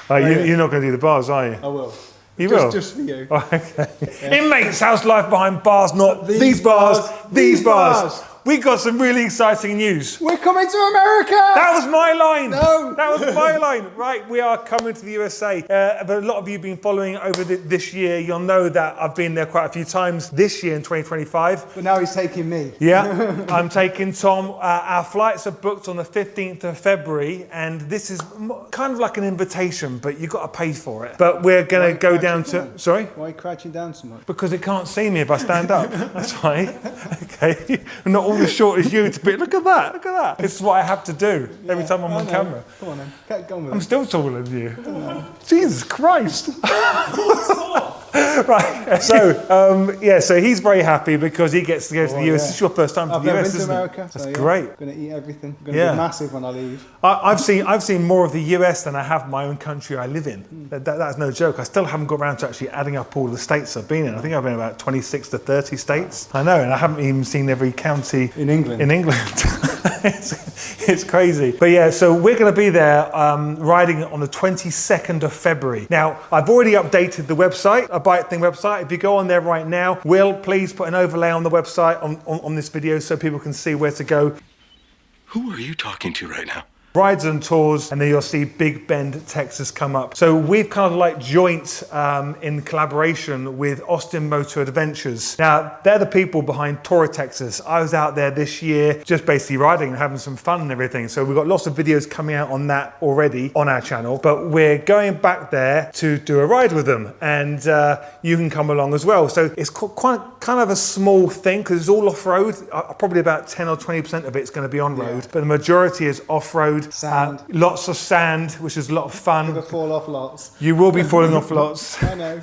You're not going to do the bars, are you? I will. You will? Just for you. Oh, okay. Yeah. Inmates, how's life behind bars, not these bars, these bars. We got some really exciting news. We're coming to America! That was my line! No! That was my line. Right, we are coming to the USA. But a lot of you have been following over this year. You'll know that I've been there quite a few times this year in 2025. But now he's taking me. Yeah, I'm taking Tom. Our flights are booked on the 15th of February, and this is kind of like an invitation, but you've got to pay for it. But we're going to go down to... Sorry? Why are you crouching down so much? Because it can't see me if I stand up. That's why. Okay. I'm not all as short as you to be. Look at that. Look at that. This is what I have to do every time I'm on camera. Come on then. Get going with it. I'm still taller than you. Jesus Christ. Right. So, so he's very happy because he gets to go to the US. This is your first time to the US, isn't it? America, That's great. I'm going to eat everything. I'm going to be massive when I leave. I've seen more of the US than I have my own country I live in. That's no joke. I still haven't got around to actually adding up all the states I've been in. I think I've been in about 26 to 30 states. I know, and I haven't even seen every county in England. It's crazy. But yeah, so we're going to be there riding on the 22nd of February. Now, I've already updated the website, a Bike Thing website. If you go on there right now, Will, please put an overlay on the website on this video so people can see where to go. Who are you talking to right now? Rides and tours, and then you'll see Big Bend, Texas come up. So we've kind of like joint in collaboration with Austin Motor Adventures. Now, they're the people behind Tour of Texas. I was out there this year just basically riding and having some fun and everything. So we've got lots of videos coming out on that already on our channel, but we're going back there to do a ride with them, and you can come along as well. So it's quite kind of a small thing because it's all off-road. Probably about 10 or 20% of it's going to be on-road, but the majority is off-road. Sand. Lots of sand, which is a lot of fun. You're gonna fall off lots. You will be falling off lots. I know.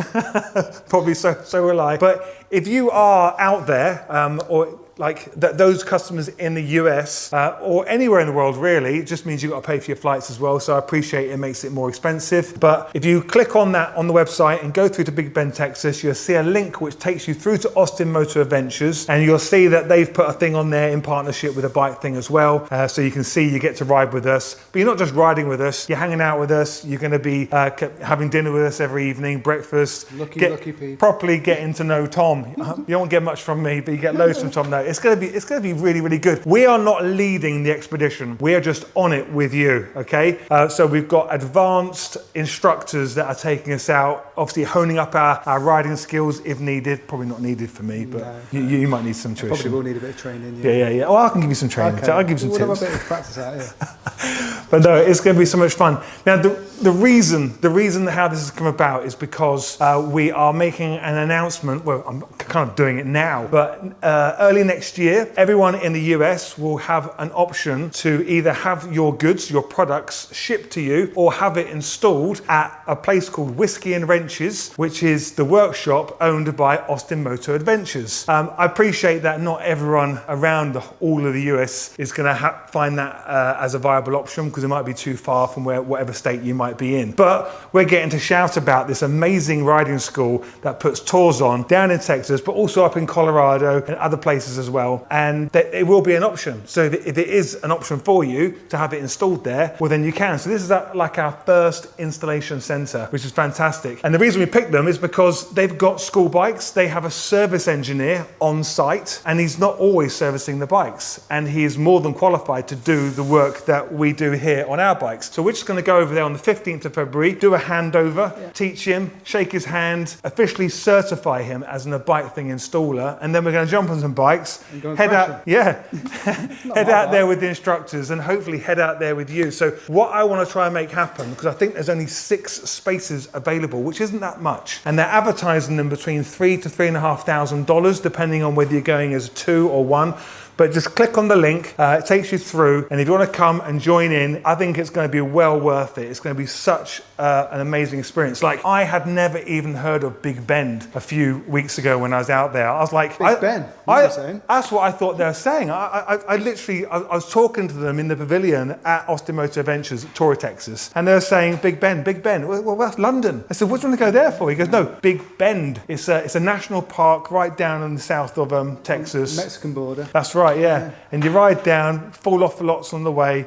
Probably so will I. But if you are out there, or like those customers in the US or anywhere in the world really, it just means you've got to pay for your flights as well. So I appreciate it makes it more expensive. But if you click on that on the website and go through to Big Bend, Texas, you'll see a link which takes you through to Austin Motor Adventures, and you'll see that they've put a thing on there in partnership with a Bike Thing as well. So you can see you get to ride with us, but you're not just riding with us, you're hanging out with us. You're going to be having dinner with us every evening, breakfast. Lucky people. Properly getting to know Tom. You don't get much from me, but you get loads from Tom now. It's going to be really, really good. We are not leading the expedition. We are just on it with you, okay? So we've got advanced instructors that are taking us out, obviously honing up our riding skills if needed. Probably not needed for me, but you might need some tuition. Probably will need a bit of training. Yeah. Well, I can give you some training. Okay. I'll give you some tips. We'll have a bit of practice out here. But no, it's going to be so much fun. Now, the reason how this has come about is because we are making an announcement. Well, I'm kind of doing it now, but early next year, everyone in the US will have an option to either have your goods, your products shipped to you, or have it installed at a place called Whiskey and Wrenches, which is the workshop owned by Austin Motor Adventures. I appreciate that not everyone around all of the US is going to find that as a viable option because it might be too far from whatever state you might be in. But we're getting to shout about this amazing riding school that puts tours on down in Texas, but also up in Colorado and other places as well. And it will be an option. So if it is an option for you to have it installed there, well then you can. So this is like our first installation center, which is fantastic. And the reason we picked them is because they've got school bikes. They have a service engineer on site, and he's not always servicing the bikes. And he is more than qualified to do the work that we do here on our bikes. So we're just going to go over there on the 15th of February, do a handover, teach him, shake his hand, officially certify him as a Bike Thing installer, and then we're going to jump on some bikes, head out, head out there with the instructors, and hopefully head out there with you. So what I want to try and make happen, because I think there's only 6 spaces available, which isn't that much, and they're advertising them between $3,000 to $3,500, depending on whether you're going as a 2 or 1. But just click on the link, it takes you through, and if you want to come and join in, I think it's going to be well worth it. It's going to be such an amazing experience. Like, I had never even heard of Big Bend a few weeks ago when I was out there. I was like, Big Ben, that's what I thought they were saying. I literally was talking to them in the pavilion at Austin Motor Adventures at Tour of Texas, and they were saying, Big Ben, Big Ben. Well, that's London. I said, what do you want to go there for? He goes, no, Big Bend. It's a national park right down in the south of Texas. Mexican border. That's right. right, yeah. And you ride down, fall off the lots on the way.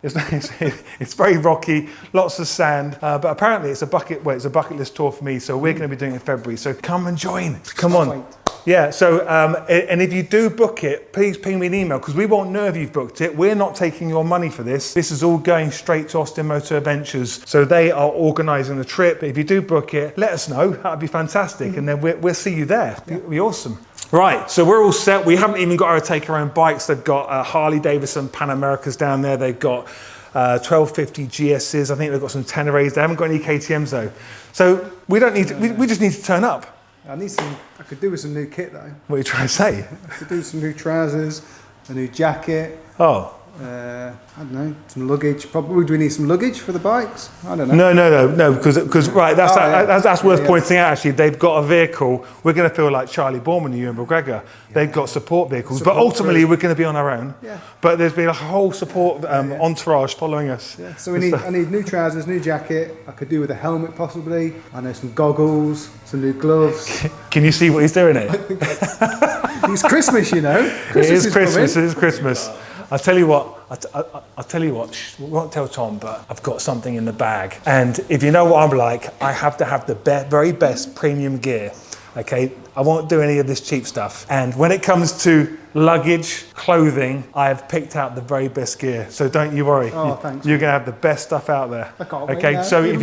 It's very rocky, lots of sand. But apparently it's a bucket list tour for me. So we're going to be doing it in February. So come and join. Come on. Wait. Yeah, so, and if you do book it, please ping me an email because we won't know if you've booked it. We're not taking your money for this. This is all going straight to Austin Motor Adventures. So they are organising the trip. If you do book it, let us know. That'd be fantastic. And then we'll see you there. It'll be awesome. Right, so we're all set. We haven't even got to take our own bikes. They've got Harley Davidson Pan Americas down there. They've got 1250 GSs. I think they've got some Tenerés. They haven't got any KTMs though. So we don't need to, we just need to turn up. I could do with some new kit though. What are you trying to say? I could do some new trousers, a new jacket. Oh. I don't know, some luggage. Probably do we need some luggage for the bikes? I don't know. No, because right, that's worth pointing out. Actually, they've got a vehicle. We're going to feel like Charlie Boorman and Ewan McGregor. They've got support vehicles, but ultimately we're going to be on our own. Yeah. But there's been a whole support entourage following us. Yeah. So I need new trousers, new jacket. I could do with a helmet possibly. I know some goggles, some new gloves. Can you see what he's doing here? It's Christmas, you know. It is Christmas. It is Christmas. I'll tell you what. I'll tell you what. We won't tell Tom, but I've got something in the bag. And if you know what I'm like, I have to have the very best premium gear. Okay, I won't do any of this cheap stuff. And when it comes to luggage, clothing, I have picked out the very best gear. So don't you worry. Oh, thanks. You're going to have the best stuff out there. I can't wait okay, now. so Even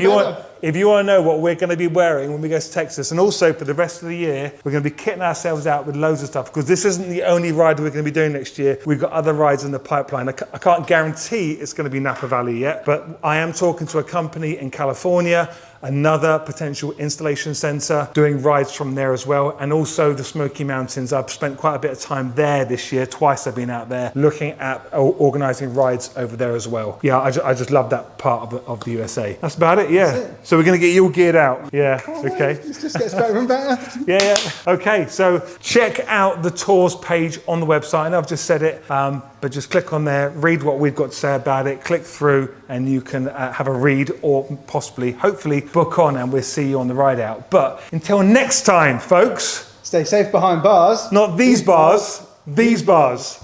if you want to know what we're going to be wearing when we go to Texas, and also for the rest of the year, we're going to be kitting ourselves out with loads of stuff because this isn't the only ride we're going to be doing next year. We've got other rides in the pipeline. I can't guarantee it's going to be Napa Valley yet, but I am talking to a company in California, another potential installation center, doing rides from there as well, and also the Smoky Mountains. I've spent quite a bit of time there this year. Twice I've been out there looking at organizing rides over there as well. Yeah, I just love that part of the USA. That's about it, yeah. That's it. So we're going to get you all geared out. Yeah, okay. It just gets better and better. Yeah. Okay, so check out the tours page on the website. And I've just said it, but just click on there, read what we've got to say about it, click through, and you can have a read or possibly, hopefully, book on, and we'll see you on the ride out. But until next time, folks. Stay safe behind bars. Not these bars, these bars.